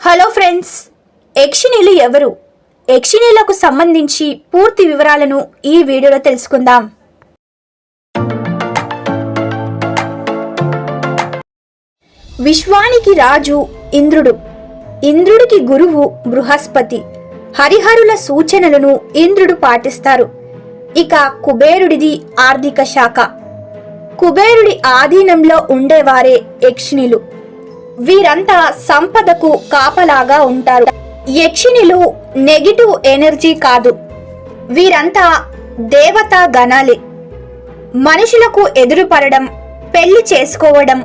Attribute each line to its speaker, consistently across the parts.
Speaker 1: Hello friends, యక్షిణీలు ఎవరు? యక్షిణీలకు సంబంధించి పూర్తి వివరాలను ఈ వీడియోలో తెలుసుకుందాం. విశ్వానికి రాజు ఇంద్రుడు. ఇంద్రుడికి గురువు బృహస్పతి. హరిహరుల సూచనలను ఇంద్రుడు పాటిస్తారు. ఇక కుబేరుడిది ఆర్థిక శాఖ. కుబేరుడి ఆధీనంలో ఉండేవారే యక్షిణీలు. వీరంతా సంపదకు కాపలాగా ఉంటారు. యక్షిణీలు నెగిటివ్ ఎనర్జీ కాదు, వీరంతా దేవతా గణాలే. మనుషులకు ఎదురుపడడం, పెళ్లి చేసుకోవడం,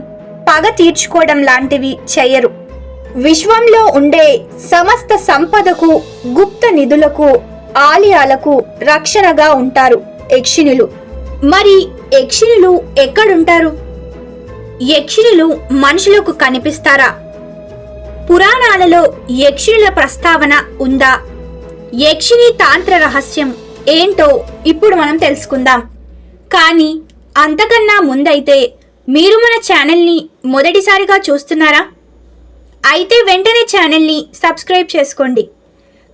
Speaker 1: పగ తీర్చుకోవడం లాంటివి చెయ్యరు. విశ్వంలో ఉండే సమస్త సంపదకు, గుప్త నిధులకు, ఆలయాలకు రక్షణగా ఉంటారు యక్షిణీలు. మరి యక్షిణీలు ఎక్కడుంటారు? యక్షిణులు మనుషులకు కనిపిస్తారా? పురాణాలలో యక్షిణుల ప్రస్తావన ఉందా? యక్షిణి తాంత్ర రహస్యం ఏంటో ఇప్పుడు మనం తెలుసుకుందాం. కానీ అంతకన్నా ముందైతే మీరు మన ఛానల్ని మొదటిసారిగా చూస్తున్నారా? అయితే వెంటనే ఛానల్ని సబ్స్క్రైబ్ చేసుకోండి.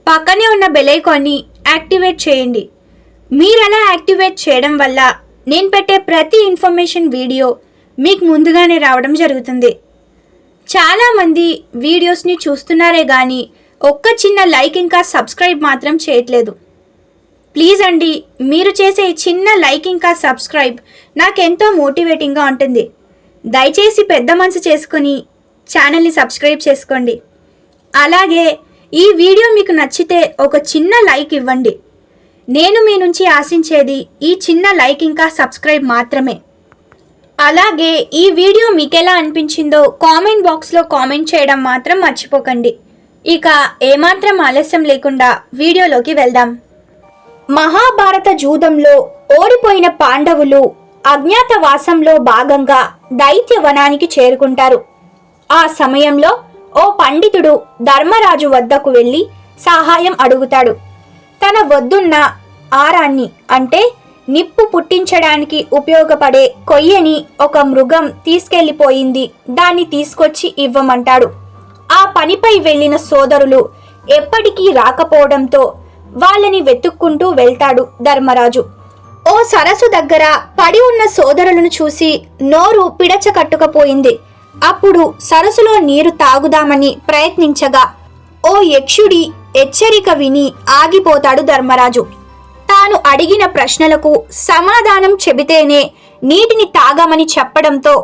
Speaker 1: పక్కనే ఉన్న బెల్ ఐకాన్ని యాక్టివేట్ చేయండి. మీరలా యాక్టివేట్ చేయడం వల్ల నేను పెట్టే ప్రతి ఇన్ఫర్మేషన్ వీడియో మీకు ముందుగానే రావడం జరుగుతుంది. చాలామంది వీడియోస్ని చూస్తున్నారే కానీ ఒక్క చిన్న లైక్ ఇంకా సబ్స్క్రైబ్ మాత్రం చేయట్లేదు. ప్లీజ్ అండి, మీరు చేసే చిన్న లైక్ ఇంకా సబ్స్క్రైబ్ నాకెంతో మోటివేటింగ్గా ఉంటుంది. దయచేసి పెద్ద మనసు చేసుకొని ఛానల్ని సబ్స్క్రైబ్ చేసుకోండి. అలాగే ఈ వీడియో మీకు నచ్చితే ఒక చిన్న లైక్ ఇవ్వండి. నేను మీ నుంచి ఆశించేది ఈ చిన్న లైక్ ఇంకా సబ్స్క్రైబ్ మాత్రమే. అలాగే ఈ వీడియో మీకెలా అనిపించిందో కామెంట్ బాక్స్లో కామెంట్ చేయడం మాత్రం మర్చిపోకండి. ఇక ఏమాత్రం ఆలస్యం లేకుండా వీడియోలోకి వెళ్దాం. మహాభారత జూదంలో ఓడిపోయిన పాండవులు అజ్ఞాతవాసంలో భాగంగా దైత్యవనానికి చేరుకుంటారు. ఆ సమయంలో ఓ పండితుడు ధర్మరాజు వద్దకు వెళ్ళి సహాయం అడుగుతాడు. తన వద్దున్న ఆరాన్ని అంటే నిప్పు పుట్టించడానికి ఉపయోగపడే కొయ్యని ఒక మృగం తీసుకెళ్లిపోయింది, దాన్ని తీసుకొచ్చి ఇవ్వమంటాడు. ఆ పనిపై వెళ్లిన సోదరులు ఎప్పటికీ రాకపోవడంతో వాళ్ళని వెతుక్కుంటూ వెళ్తాడు ధర్మరాజు. ఓ సరస్సు దగ్గర పడి ఉన్న సోదరులను చూసి నోరు పిడచకట్టుకపోయింది. అప్పుడు సరస్సులో నీరు తాగుదామని ప్రయత్నించగా ఓ యక్షుడి హెచ్చరిక విని ఆగిపోతాడు ధర్మరాజు. తాను అడిగిన ప్రశ్నలకు సమాధానం చెబితేనే నీటిని తాగమని చెప్పడంతో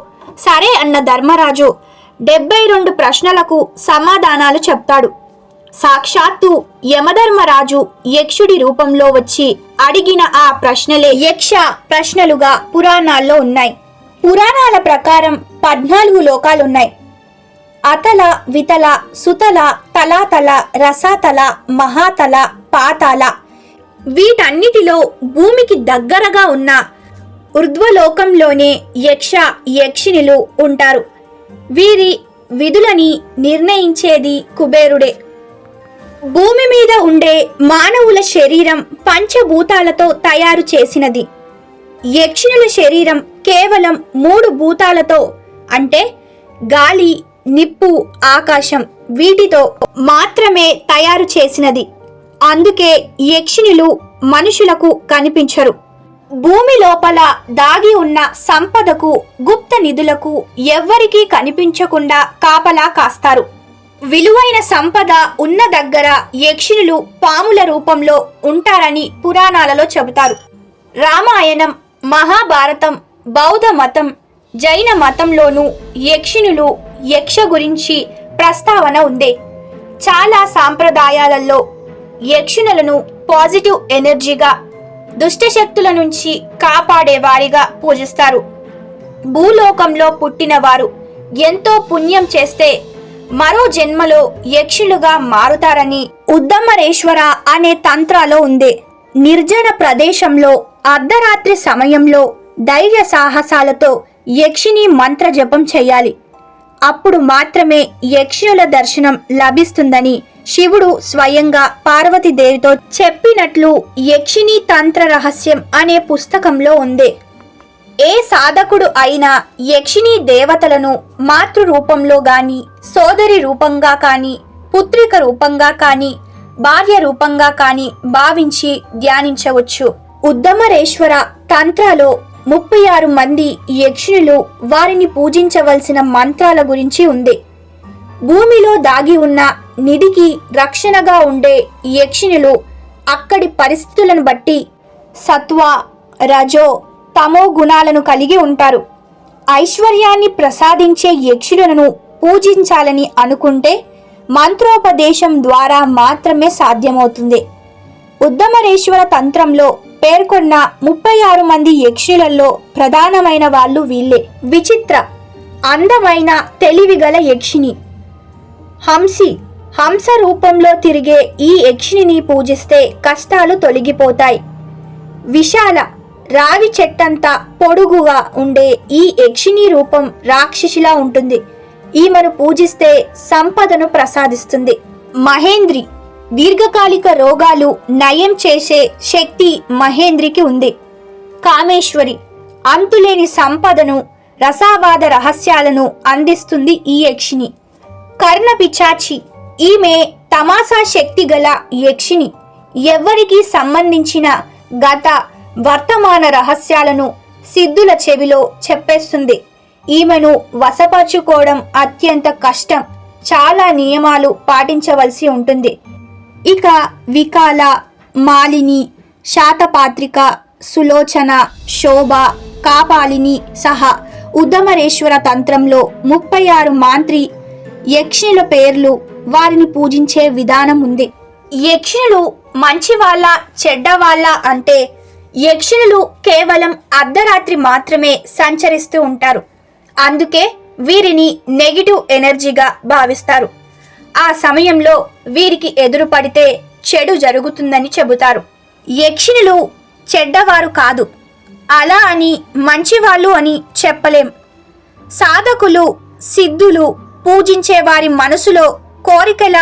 Speaker 1: సరే అన్న ధర్మరాజు 72 ప్రశ్నలకు సమాధానాలు చెప్తాడు. సాక్షాత్తు యమధర్మరాజు యక్షుడి రూపంలో వచ్చి అడిగిన ఆ ప్రశ్నలే యక్ష ప్రశ్నలుగా పురాణాల్లో ఉన్నాయి. పురాణాల ప్రకారం 14 లోకాలున్నాయి. అతల, వితల, సుతల, తలాతల, రసాతల, మహాతల, పాతాల. వీటన్నిటిలో భూమికి దగ్గరగా ఉన్న ఊర్ధ్వలోకంలోనే యక్ష, యక్షిణులు ఉంటారు. వీరి విధులని నిర్ణయించేది కుబేరుడే. భూమి మీద ఉండే మానవుల శరీరం పంచభూతాలతో తయారు చేసినది. యక్షిణుల శరీరం కేవలం 3 భూతాలతో అంటే గాలి, నిప్పు, ఆకాశం వీటితో మాత్రమే తయారు చేసినది. అందుకే యక్షిణులు మనుషులకు కనిపించరు. భూమి లోపల దాగి ఉన్న సంపదకు, గుప్త నిధులకు ఎవ్వరికీ కనిపించకుండా కాపలా కాస్తారు. విలువైన సంపద ఉన్న దగ్గర యక్షిణులు పాముల రూపంలో ఉంటారని పురాణాలలో చెబుతారు. రామాయణం, మహాభారతం, బౌద్ధ మతం, జైన మతంలోనూ యక్షిణులు, యక్ష గురించి ప్రస్తావన ఉంది. చాలా సాంప్రదాయాలలో యక్షిణులను పాజిటివ్ ఎనర్జీగా, దుష్టశక్తుల నుంచి కాపాడే వారిగా పూజిస్తారు. భూలోకంలో పుట్టిన వారు ఎంతో పుణ్యం చేస్తే మరో జన్మలో యక్షులుగా మారుతారని ఉద్దమరేశ్వర అనే తంత్రాలో ఉంది. నిర్జన ప్రదేశంలో అర్ధరాత్రి సమయంలో ధైర్య సాహసాలతో యక్షిణి మంత్ర జపం చేయాలి. అప్పుడు మాత్రమే యక్షుల దర్శనం లభిస్తుందని శివుడు స్వయంగా పార్వతీదేవితో చెప్పినట్లు యక్షిణి తంత్ర రహస్యం అనే పుస్తకంలో ఉంది. ఏ సాధకుడు అయినా యక్షిణీ దేవతలను మాతృ రూపంలో గాని, సోదరి రూపంగా కానీ పుత్రిక రూపంగా కానీ భార్య రూపంగా కానీ భావించి ధ్యానించవచ్చు. ఉద్దమరేశ్వర తంత్రాలో 36 మంది యక్షిణులు వారిని పూజించవలసిన మంత్రాల గురించి ఉంది. భూమిలో దాగి ఉన్న నిధికి రక్షణగా ఉండే యక్షిణులు అక్కడి పరిస్థితులను బట్టి సత్వ, రజో, తమో గుణాలను కలిగి ఉంటారు. ఐశ్వర్యాన్ని ప్రసాదించే యక్షులను పూజించాలని అనుకుంటే మంత్రోపదేశం ద్వారా మాత్రమే సాధ్యమవుతుంది. ఉద్దమరేశ్వర తంత్రంలో పేర్కొన్న 36 మంది యక్షులలో ప్రధానమైన వాళ్ళు వీళ్ళే. విచిత్ర, అందమైన, తెలివిగల యక్షిణి హంస రూపంలో తిరిగే ఈ యక్షిణిని పూజిస్తే కష్టాలు తొలగిపోతాయి. విశాల, రావి చెట్టంతా పొడుగుగా ఉండే ఈ యక్షిణి రూపం రాక్షసిలా ఉంటుంది. ఈమెను పూజిస్తే సంపదను ప్రసాదిస్తుంది. మహేంద్రి, దీర్ఘకాలిక రోగాలు నయం చేసే శక్తి మహేంద్రికి ఉంది. కామేశ్వరి, అంతులేని సంపదను, రసావాద రహస్యాలను అందిస్తుంది ఈ యక్షిణి. కర్ణ పిచాచి, ఈమె తమాషా శక్తి గల యక్షిణి. ఎవ్వరికి సంబంధించిన గత వర్తమాన రహస్యాలను సిద్ధుల చెవిలో చెప్పేస్తుంది. ఈమెను వశపరుచుకోవడం అత్యంత కష్టం. చాలా నియమాలు పాటించవలసి ఉంటుంది. ఇక వికాల, మాలిని, శాతపాత్రిక, సులోచన, శోభ, కాపాలిని సహా ఉద్దమరేశ్వర తంత్రంలో 36 మాంత్రి యక్షిణుల పేర్లు, వారిని పూజించే విధానం ఉంది. యక్షిణులు మంచివాళ్ళ చెడ్డవాళ్ళ అంటే యక్షిణులు కేవలం అర్ధరాత్రి మాత్రమే సంచరిస్తూ ఉంటారు. అందుకే వీరిని నెగిటివ్ ఎనర్జీగా భావిస్తారు. ఆ సమయంలో వీరికి ఎదురు పడితే చెడు జరుగుతుందని చెబుతారు. యక్షిణులు చెడ్డవారు కాదు, అలా అని మంచివాళ్ళు అని చెప్పలేం. సాధకులు, సిద్ధులు పూజించే వారి మనసులో కోరికల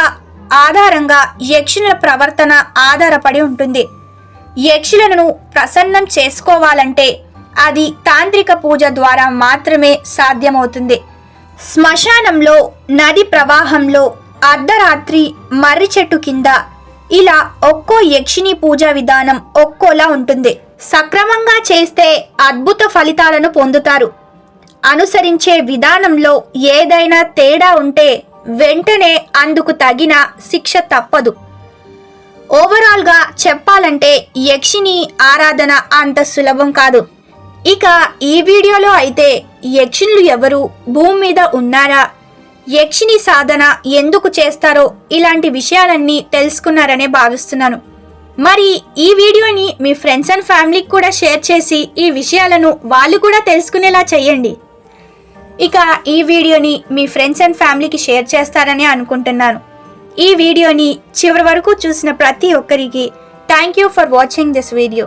Speaker 1: ఆధారంగా యక్షుల ప్రవర్తన ఆధారపడి ఉంటుంది. యక్షులను ప్రసన్నం చేసుకోవాలంటే అది తాంత్రిక పూజ ద్వారా మాత్రమే సాధ్యమవుతుంది. శ్మశానంలో, నది ప్రవాహంలో, అర్ధరాత్రి, మర్రి చెట్టు కింద ఇలా ఒక్కో యక్షిణి పూజా విధానం ఒక్కోలా ఉంటుంది. సక్రమంగా చేస్తే అద్భుత ఫలితాలను పొందుతారు. అనుసరించే విధానంలో ఏదైనా తేడా ఉంటే వెంటనే అందుకు తగిన శిక్ష తప్పదు. ఓవరాల్గా చెప్పాలంటే యక్షిని ఆరాధన అంత సులభం కాదు. ఇక ఈ వీడియోలో అయితే యక్షిణులు ఎవరు, భూమి మీద ఉన్నారా, యక్షిని సాధన ఎందుకు చేస్తారో ఇలాంటి విషయాలన్నీ తెలుసుకున్నారనే భావిస్తున్నాను. మరి ఈ వీడియోని మీ ఫ్రెండ్స్ అండ్ ఫ్యామిలీకి కూడా షేర్ చేసి ఈ విషయాలను వాళ్ళు కూడా తెలుసుకునేలా చేయండి. ఇక ఈ వీడియోని మీ ఫ్రెండ్స్ అండ్ ఫ్యామిలీకి షేర్ చేస్తారని అనుకుంటున్నాను. ఈ వీడియోని చివరి వరకు చూసిన ప్రతి ఒక్కరికి thank you for watching this video.